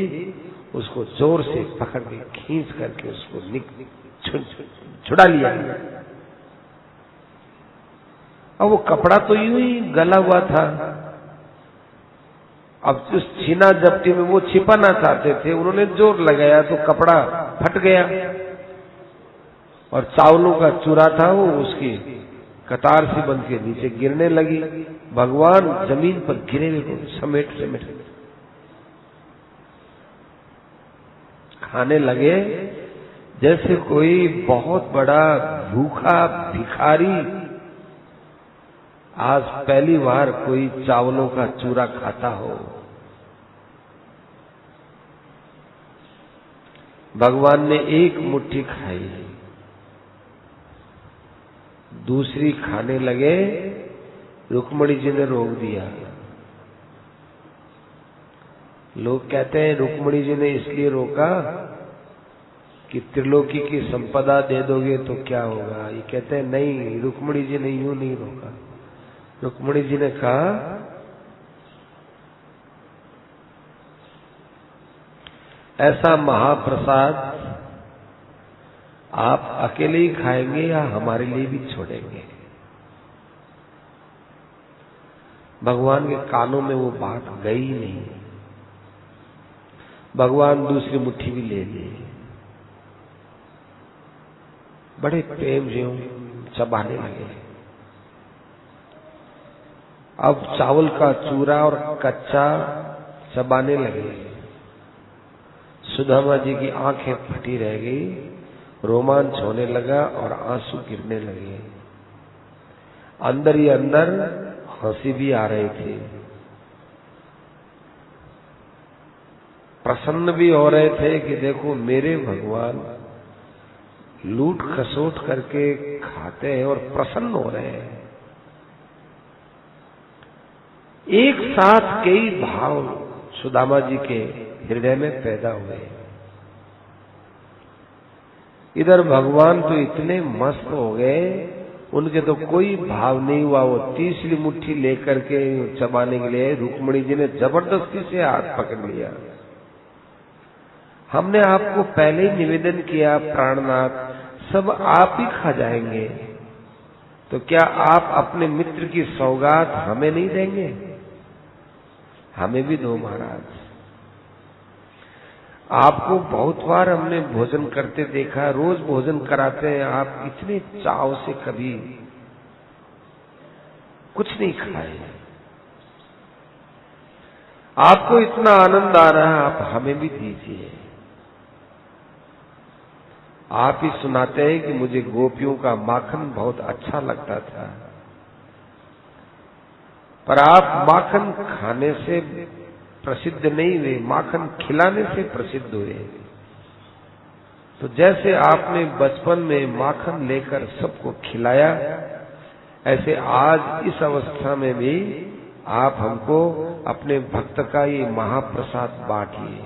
उसको जोर से पकड़ के खींच करके उसको छुड़ा लिया। अब वो कपड़ा तो यूं ही गला हुआ था। अब उस छीना झपटी में वो छिपाना चाहते थे, उन्होंने जोर लगाया तो कपड़ा फट गया, और चावलों का चूरा था वो उसकी कतार सी बन के नीचे गिरने लगी। भगवान जमीन पर गिरे हुए समेट समेट खाने लगे, जैसे कोई बहुत बड़ा भूखा भिखारी आज पहली बार कोई चावलों का चूरा खाता हो। भगवान ने एक मुट्ठी खाई, दूसरी खाने लगे। रुक्मणी जी ने रोक दिया। लोग कहते हैं रुक्मणी जी ने इसलिए रोका कि त्रिलोकी की संपदा दे दोगे तो क्या होगा। ये कहते हैं नहीं, रुक्मणी जी ने यूं नहीं रोका। रुक्मणी जी ने कहा, ऐसा महाप्रसाद आप अकेले ही खाएंगे या हमारे लिए भी छोड़ेंगे। भगवान के कानों में वो बात गई नहीं। भगवान दूसरी मुट्ठी भी ले लिए, बड़े प्रेम से चबाने लगे। अब चावल का चूरा और कच्चा चबाने लगे। सुदामा जी की आंखें फटी रह गई, रोमांच होने लगा और आंसू गिरने लगे। अंदर ही अंदर हंसी भी आ रही थी, प्रसन्न भी हो रहे थे कि देखो मेरे भगवान लूट खसोट करके खाते हैं और प्रसन्न हो रहे हैं। एक साथ कई भाव सुदामा जी के हृदय में पैदा हुए। इधर भगवान तो इतने मस्त हो गए, उनके तो कोई भाव नहीं हुआ। वो तीसरी मुट्ठी लेकर के चबाने के लिए रुक्मणी जी ने जबरदस्ती से हाथ पकड़ लिया। हमने आपको पहले ही निवेदन किया, प्राणनाथ सब आप ही खा जाएंगे, तो क्या आप अपने मित्र की सौगात हमें नहीं देंगे? हमें भी दो महाराज। आपको बहुत बार हमने भोजन करते देखा, रोज भोजन कराते हैं, आप इतने चाव से कभी कुछ नहीं खाए। आपको इतना आनंद आ रहा है, आप हमें भी दीजिए। आप ही सुनाते हैं कि मुझे गोपियों का माखन बहुत अच्छा लगता था, पर आप माखन खाने से प्रसिद्ध नहीं हुए, माखन खिलाने से प्रसिद्ध हुए। तो जैसे आपने बचपन में माखन लेकर सबको खिलाया, ऐसे आज इस अवस्था में भी आप हमको अपने भक्त का ये महाप्रसाद बांटिए।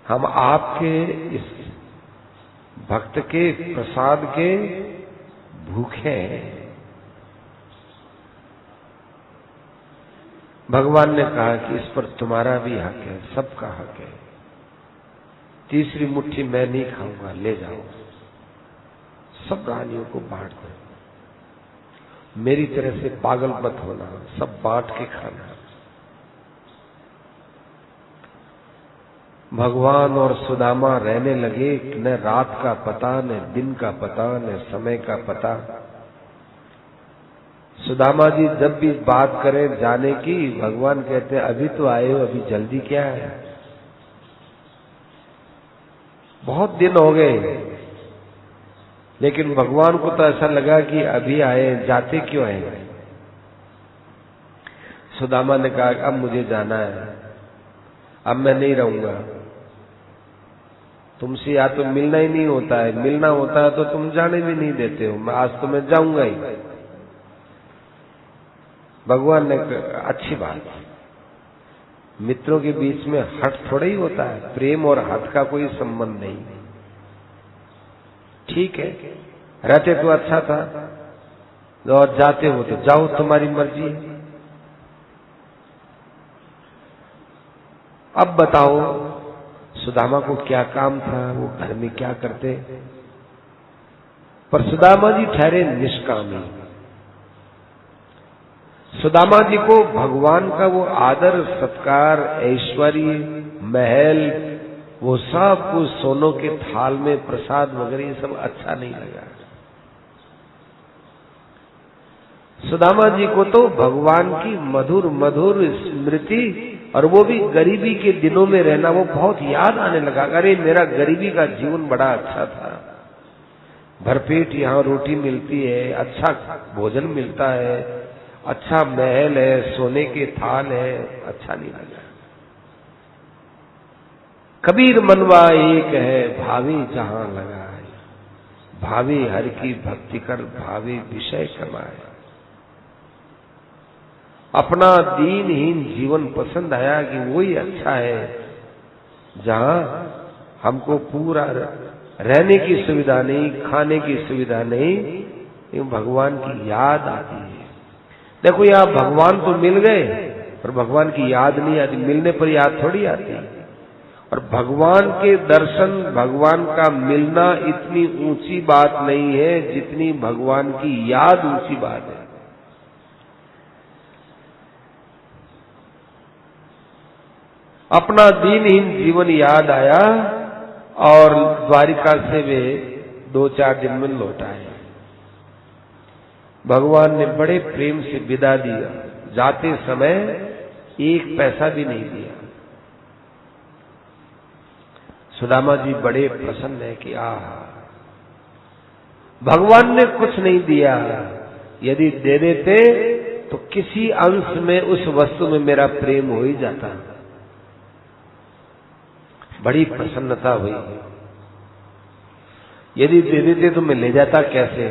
हम आपके इस भक्त के प्रसाद के भूखे हैं। भगवान ने कहा कि इस पर तुम्हारा भी हक है, सबका हक है। तीसरी मुट्ठी मैं नहीं खाऊंगा, ले जाओ, सब रानियों को बांट दो। मेरी तरह से पागल मत होना, सब बांट के खाना। भगवान और सुदामा रहने लगे, न रात का पता, न दिन का पता, न समय का पता। सुदामा जी जब भी बात करें जाने की, भगवान कहते हैं अभी तो आए हो, अभी जल्दी क्या है, बहुत दिन हो गए। लेकिन भगवान को तो ऐसा लगा कि अभी आए, जाते क्यों आए। सुदामा ने कहा अब मुझे जाना है, अब मैं नहीं रहूंगा। तुमसे या तो मिलना ही नहीं होता है, मिलना होता है तो तुम जाने भी नहीं देते हो। आज तो मैं जाऊंगा ही। भगवान ने कहा अच्छी बात, मित्रों के बीच में हठ थोड़ा ही होता है, प्रेम और हठ का कोई संबंध नहीं। ठीक है, रहते तो अच्छा था, और जाते हो तो जाओ, तुम्हारी मर्जी है। अब बताओ सुदामा को क्या काम था, वो घर में क्या करते। पर सुदामा जी ठहरे निष्कामी। सुदामा जी को भगवान का वो आदर सत्कार, ऐश्वर्य, महल, वो सब कुछ सोनों के थाल में प्रसाद वगैरह सब अच्छा नहीं लगा। सुदामा जी को तो भगवान की मधुर मधुर स्मृति, और वो भी गरीबी के दिनों में रहना, वो बहुत याद आने लगा। अरे मेरा गरीबी का जीवन बड़ा अच्छा था, भरपेट यहाँ रोटी मिलती है, अच्छा भोजन मिलता है, अच्छा महल है, सोने के थाल है, अच्छा नहीं लगा। कबीर मनवा एक है, भावी जहां लगाए, भावी हर की भक्ति कर, भावी विषय कमाए। अपना दीनहीन जीवन पसंद आया कि वही अच्छा है, जहां हमको पूरा रहने की सुविधा नहीं, खाने की सुविधा नहीं, लेकिन भगवान की याद आती है। देखो यहाँ भगवान तो मिल गए, पर भगवान की याद नहीं आती। मिलने पर याद थोड़ी आती है। और भगवान के दर्शन, भगवान का मिलना इतनी ऊंची बात नहीं है जितनी भगवान की याद ऊंची बात है। अपना दीनहीन जीवन याद आया और द्वारिका से वे 2-4 दिन में लौट आए। भगवान ने बड़े प्रेम से विदा दिया, जाते समय एक पैसा भी नहीं दिया। सुदामा जी बड़े प्रसन्न है कि भगवान ने कुछ नहीं दिया, यदि दे देते तो किसी अंश में उस वस्तु में मेरा प्रेम हो ही जाता। बड़ी प्रसन्नता हुई। यदि दे देते तो मैं ले जाता कैसे।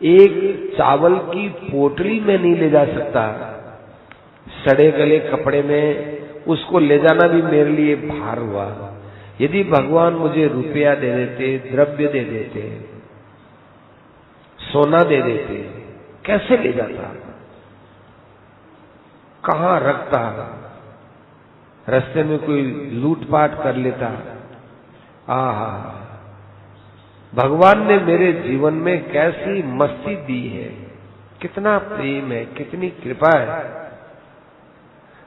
एक चावल की पोटली में नहीं ले जा सकता, सड़े गले कपड़े में उसको ले जाना भी मेरे लिए भार हुआ। यदि भगवान मुझे रुपया दे देते, द्रव्य दे देते, सोना दे देते, कैसे ले जाता, कहां रखता, रास्ते में कोई लूटपाट कर लेता। भगवान ने मेरे जीवन में कैसी मस्ती दी है, कितना प्रेम है, कितनी कृपा है।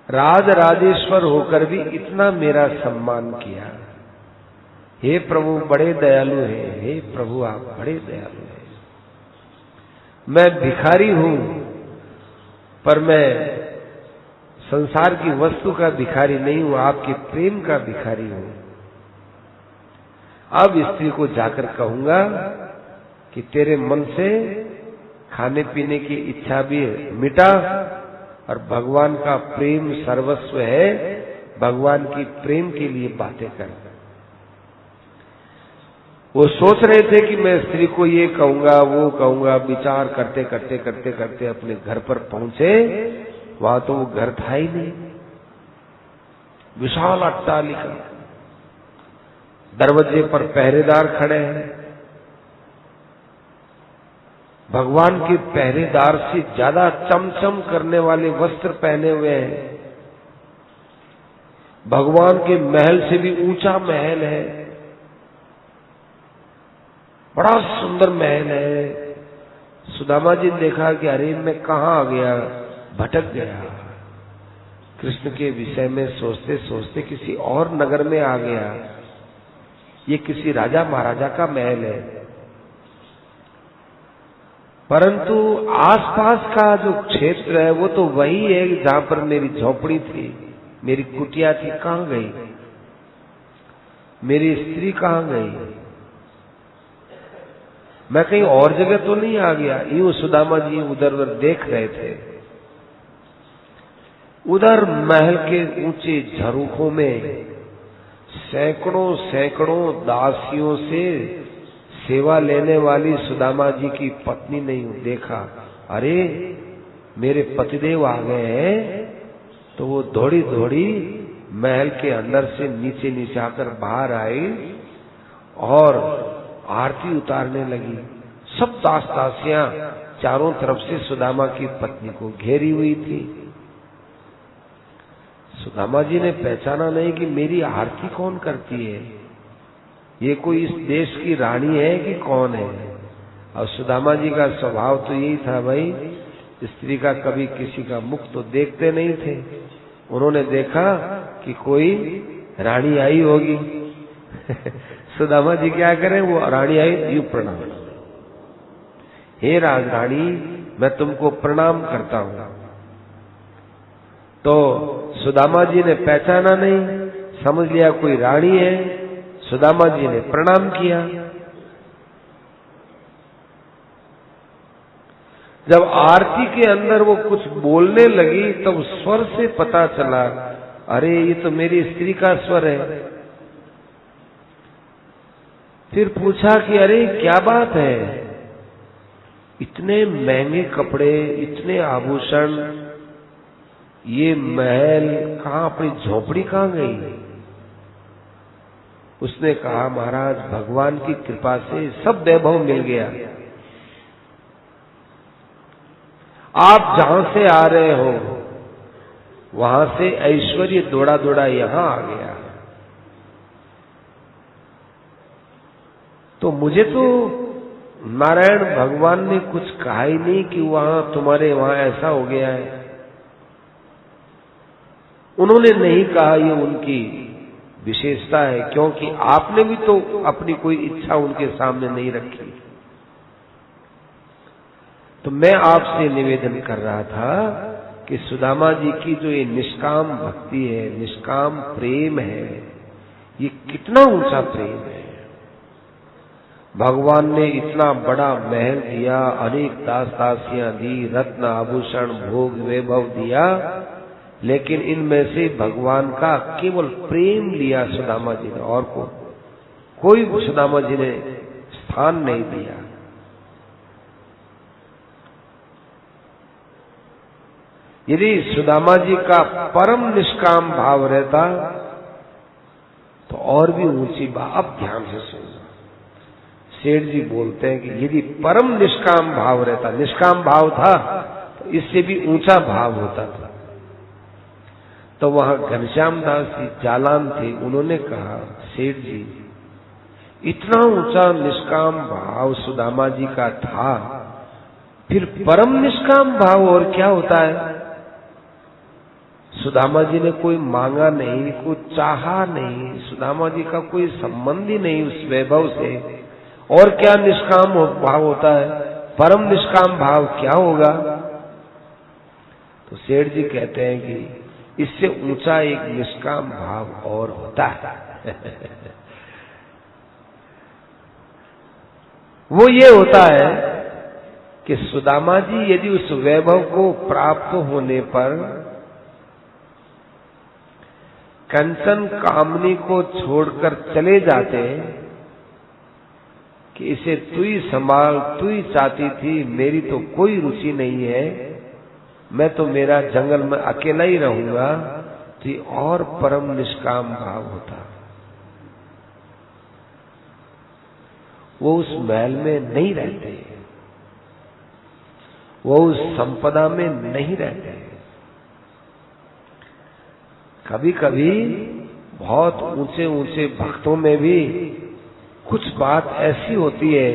राज राजेश्वर होकर भी इतना मेरा सम्मान किया। हे प्रभु बड़े दयालु हैं, हे प्रभु आप बड़े दयालु हैं। मैं भिखारी हूं, पर मैं संसार की वस्तु का भिखारी नहीं हूं, आपके प्रेम का भिखारी हूं। अब स्त्री को जाकर कहूंगा कि तेरे मन से खाने पीने की इच्छा भी मिटा और भगवान का प्रेम सर्वस्व है, भगवान की प्रेम के लिए बातें कर। वो सोच रहे थे कि मैं स्त्री को ये कहूंगा वो कहूंगा, विचार करते करते करते करते अपने घर पर पहुंचे। वहां तो वो घर था ही नहीं, विशाल अट्टालिका, दरवाजे पर पहरेदार खड़े हैं। भगवान के पहरेदार से ज्यादा चमचम करने वाले वस्त्र पहने हुए हैं। भगवान के महल से भी ऊंचा महल है, बड़ा सुंदर महल है। सुदामा जी ने देखा कि अरे मैं कहां आ गया, भटक गया। कृष्ण के विषय में सोचते सोचते किसी और नगर में आ गया। ये किसी राजा महाराजा का महल है, परंतु आसपास का जो क्षेत्र है वो तो वही है जहां पर मेरी झोपड़ी थी, मेरी कुटिया थी। कहां गई मेरी स्त्री, कहां गई? मैं कहीं और जगह तो नहीं आ गया? यूं सुदामा जी उधर उधर देख रहे थे। उधर महल के ऊंचे झरोखों में सैकड़ों सैकड़ों दासियों से सेवा लेने वाली सुदामा जी की पत्नी ने देखा, अरे मेरे पतिदेव आ गए हैं। तो वो दौड़ी दौड़ी महल के अंदर से नीचे नीचे आकर बाहर आई और आरती उतारने लगी। सब दास दासियां चारों तरफ से सुदामा की पत्नी को घेरी हुई थी। सुदामा जी ने पहचाना नहीं कि मेरी आरती कौन करती है, ये कोई इस देश की रानी है कि कौन है। और सुदामा जी का स्वभाव तो यही था, भाई स्त्री का कभी किसी का मुख तो देखते नहीं थे। उन्होंने देखा कि कोई रानी आई होगी। सुदामा जी क्या करें, वो रानी आई, यूं प्रणाम, हे राजरानी मैं तुमको प्रणाम करता हूं। तो सुदामा जी ने पहचाना नहीं, समझ लिया कोई रानी है। सुदामा जी ने प्रणाम किया। जब आरती के अंदर वो कुछ बोलने लगी तब स्वर से पता चला, अरे ये तो मेरी स्त्री का स्वर है। फिर पूछा कि अरे क्या बात है, इतने महंगे कपड़े, इतने आभूषण, ये महल कहां, अपनी झोपड़ी कहां गई? उसने कहा, महाराज भगवान की कृपा से सब वैभव मिल गया। आप जहां से आ रहे हो वहां से ऐश्वर्य दौड़ा दौड़ा यहां आ गया। तो मुझे तो नारायण भगवान ने कुछ कहा ही नहीं कि वहां तुम्हारे वहां ऐसा हो गया है। उन्होंने नहीं कहा, ये उनकी विशेषता है, क्योंकि आपने भी तो अपनी कोई इच्छा उनके सामने नहीं रखी। तो मैं आपसे निवेदन कर रहा था कि सुदामा जी की जो ये निष्काम भक्ति है, निष्काम प्रेम है, ये कितना ऊंचा प्रेम है। भगवान ने इतना बड़ा महल दिया, अनेक दास दासियां दी, रत्न आभूषण भोग वैभव दिया, लेकिन इनमें से भगवान का केवल प्रेम लिया सुदामा जी ने, और कोई सुदामा जी ने स्थान नहीं दिया। यदि सुदामा जी का परम निष्काम भाव रहता तो और भी ऊंची बात। अब ध्यान से सुनना, सेठ जी बोलते हैं कि यदि परम निष्काम भाव रहता, निष्काम भाव था तो इससे भी ऊंचा भाव होता था। तो वहां घनश्याम दास जी जालान थे, उन्होंने कहा, सेठ जी इतना ऊंचा निष्काम भाव सुदामा जी का था, फिर परम निष्काम भाव और क्या होता है? सुदामा जी ने कोई मांगा नहीं, कोई चाहा नहीं, सुदामा जी का कोई संबंध ही नहीं उस वैभव से। और क्या निष्काम भाव होता है, परम निष्काम भाव क्या होगा? तो सेठ जी कहते हैं कि इससे ऊंचा एक निष्काम भाव और होता है। वो ये होता है कि सुदामा जी यदि उस वैभव को प्राप्त होने पर कंचन कामनी को छोड़कर चले जाते कि इसे तू ही संभाल, तू ही चाहती थी, मेरी तो कोई रुचि नहीं है, मैं तो मेरा जंगल में अकेला ही रहूंगा, तो और परम निष्काम भाव होता। वो उस महल में नहीं रहते, वो उस संपदा में नहीं रहते। कभी कभी बहुत ऊंचे ऊंचे भक्तों में भी कुछ बात ऐसी होती है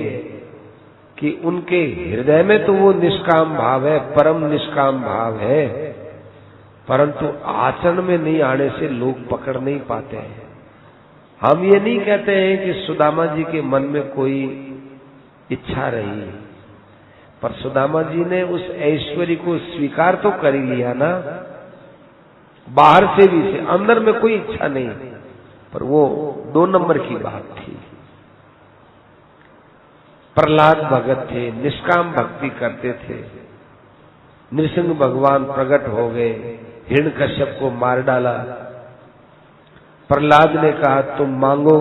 कि उनके हृदय में तो वो निष्काम भाव है, परम निष्काम भाव है, परंतु आचरण में नहीं आने से लोग पकड़ नहीं पाते हैं। हम ये नहीं कहते हैं कि सुदामा जी के मन में कोई इच्छा रही, पर सुदामा जी ने उस ऐश्वर्य को स्वीकार तो कर ही लिया ना, बाहर से भी से, अंदर में कोई इच्छा नहीं, पर वो 2 नंबर की बात थी। प्रहलाद भगत थे, निष्काम भक्ति करते थे। नृसिंह भगवान प्रकट हो गए, हिरण्यकश्यप को मार डाला। प्रहलाद ने कहा तुम मांगो,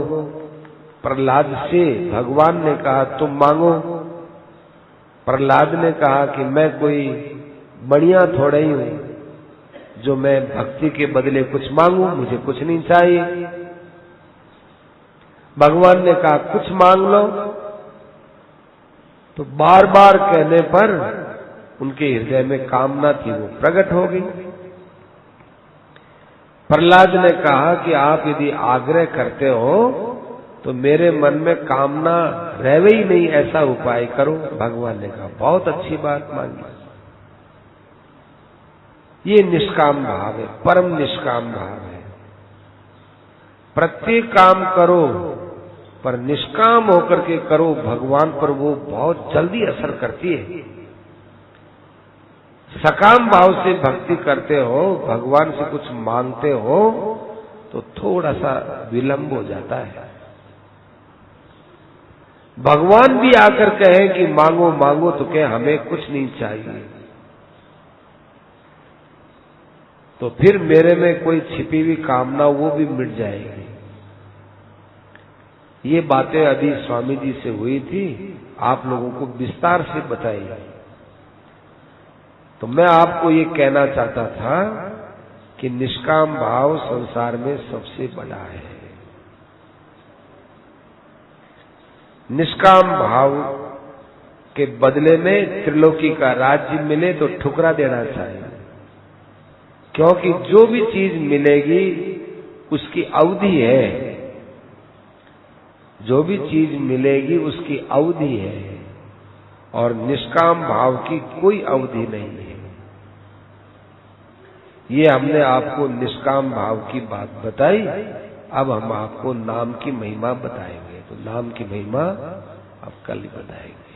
प्रहलाद से भगवान ने कहा तुम मांगो। प्रहलाद ने कहा कि मैं कोई बढ़िया थोड़ा ही हूं जो मैं भक्ति के बदले कुछ मांगू, मुझे कुछ नहीं चाहिए। भगवान ने कहा कुछ मांग लो, तो बार बार कहने पर उनके हृदय में कामना थी, वो प्रकट हो गई। प्रहलाद ने कहा कि आप यदि आग्रह करते हो तो मेरे मन में कामना रहे ही नहीं, ऐसा उपाय करो। भगवान ने कहा बहुत अच्छी बात मांगी। ये निष्काम भाव है, परम निष्काम भाव है। प्रत्येक काम करो पर निष्काम होकर के करो, भगवान पर वो बहुत जल्दी असर करती है। सकाम भाव से भक्ति करते हो, भगवान से कुछ मांगते हो, तो थोड़ा सा विलंब हो जाता है। भगवान भी आकर कहे कि मांगो मांगो, तो कहे हमें कुछ नहीं चाहिए, तो फिर मेरे में कोई छिपी हुई कामना वो भी मिट जाएगी। ये बातें अभी स्वामी जी से हुई थी, आप लोगों को विस्तार से बताई। तो मैं आपको ये कहना चाहता था कि निष्काम भाव संसार में सबसे बड़ा है। निष्काम भाव के बदले में त्रिलोकी का राज्य मिले तो ठुकरा देना चाहिए, क्योंकि जो भी चीज मिलेगी उसकी अवधि है, जो भी चीज मिलेगी उसकी अवधि है, और निष्काम भाव की कोई अवधि नहीं है। ये हमने आपको निष्काम भाव की बात बताई। अब हम आपको नाम की महिमा बताएंगे, तो नाम की महिमा अब कल ही बताएंगे।